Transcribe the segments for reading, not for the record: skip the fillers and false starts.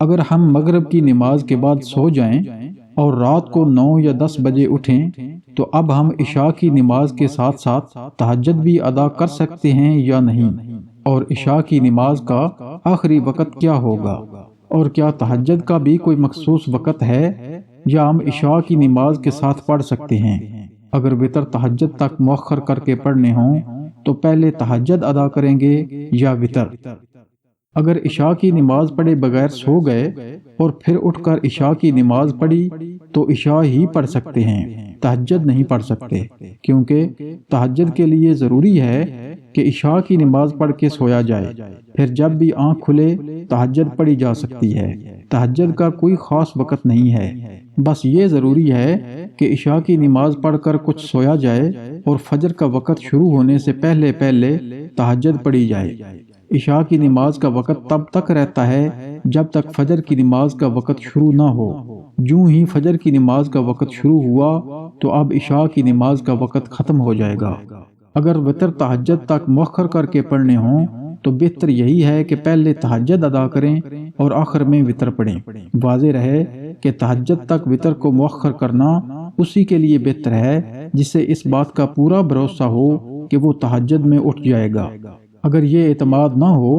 اگر ہم مغرب کی نماز کے بعد سو جائیں اور رات کو 9 یا 10 بجے اٹھیں تو اب ہم عشاء کی نماز کے ساتھ ساتھ تہجد بھی ادا کر سکتے ہیں یا نہیں؟ اور عشاء کی نماز کا آخری وقت کیا ہوگا؟ اور کیا تہجد کا بھی کوئی مخصوص وقت ہے یا ہم عشاء کی نماز کے ساتھ پڑھ سکتے ہیں؟ اگر وتر تہجد تک مؤخر کر کے پڑھنے ہوں تو پہلے تہجد ادا کریں گے یا وتر؟ اگر عشاء کی نماز پڑھے بغیر سو گئے اور پھر اٹھ کر عشاء کی نماز پڑھی تو عشاء ہی پڑھ سکتے ہیں، تہجد نہیں پڑھ سکتے، کیونکہ تہجد کے لیے ضروری ہے کہ عشاء کی نماز پڑھ کے سویا جائے، پھر جب بھی آنکھ کھلے تہجد پڑھی جا سکتی ہے۔ تہجد کا کوئی خاص وقت نہیں ہے، بس یہ ضروری ہے کہ عشاء کی نماز پڑھ کر کچھ سویا جائے اور فجر کا وقت شروع ہونے سے پہلے تہجد پڑھی جائے۔ عشاء کی نماز کا وقت تب تک رہتا ہے جب تک فجر کی نماز کا وقت شروع نہ ہو۔ جوں ہی فجر کی نماز کا وقت شروع ہوا تو اب عشاء کی نماز کا وقت ختم ہو جائے گا۔ اگر وتر تہجد تک مؤخر کر کے پڑھنے ہوں تو بہتر یہی ہے کہ پہلے تہجد ادا کریں اور آخر میں وتر پڑھیں۔ واضح رہے کہ تہجد تک وتر کو مؤخر کرنا اسی کے لیے بہتر ہے جسے اس بات کا پورا بھروسہ ہو کہ وہ تہجد میں اٹھ جائے گا۔ اگر یہ اعتماد نہ ہو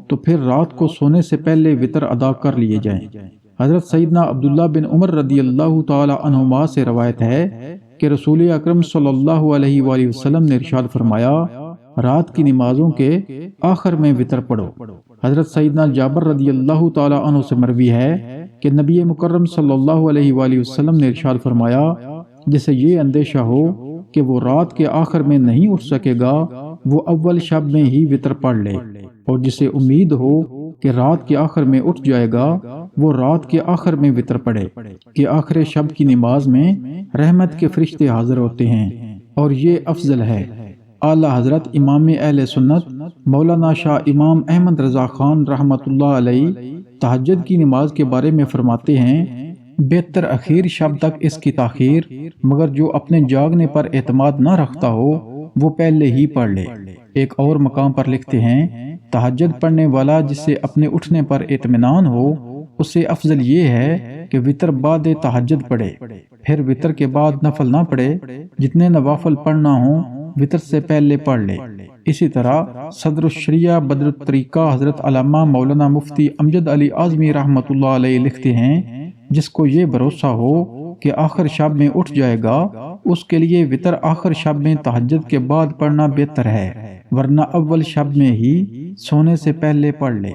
تو پھر رات کو سونے سے پہلے وتر ادا کر لیے جائیں۔ حضرت سیدنا عبداللہ بن عمر رضی اللہ تعالی عنہما سے روایت ہے کہ رسول اکرم صلی اللہ علیہ وآلہ وسلم نے ارشاد فرمایا، رات کی نمازوں کے آخر میں وتر پڑھو۔ حضرت سیدنا جابر رضی اللہ تعالی عنہ سے مروی ہے کہ نبی مکرم صلی اللہ علیہ وآلہ وسلم نے ارشاد فرمایا، جسے یہ اندیشہ ہو کہ وہ رات کے آخر میں نہیں اٹھ سکے گا وہ اول شب میں ہی وتر پڑھ لے، اور جسے امید ہو کہ رات کے آخر میں اٹھ جائے گا وہ رات کے آخر میں وتر پڑھے، کہ آخر شب کی نماز میں رحمت کے فرشتے حاضر ہوتے ہیں اور یہ افضل ہے۔ اعلیٰ حضرت امام اہل سنت مولانا شاہ امام احمد رضا خان رحمۃ اللہ علیہ تہجد کی نماز کے بارے میں فرماتے ہیں، بہتر اخیر شب تک اس کی تاخیر، مگر جو اپنے جاگنے پر اعتماد نہ رکھتا ہو وہ پہلے ہی پڑھ لے۔ ایک اور مقام پر لکھتے ہیں، تہجد پڑھنے والا جسے اپنے اٹھنے پر اطمینان ہو اسے افضل یہ ہے کہ وتر بعد تہجد پڑھے، پھر وتر کے بعد نفل نہ پڑھے، جتنے نوافل پڑھنا ہوں وتر سے پہلے پڑھ لے۔ اسی طرح صدر الشریعہ بدر الطریقہ حضرت علامہ مولانا مفتی امجد علی اعظمی رحمۃ اللہ علیہ لکھتے ہیں، جس کو یہ بھروسہ ہو کہ آخر شب میں اٹھ جائے گا اس کے لیے وتر آخر شب میں تہجد کے بعد پڑھنا بہتر ہے، ورنہ اول شب میں ہی سونے سے پہلے پڑھ لے۔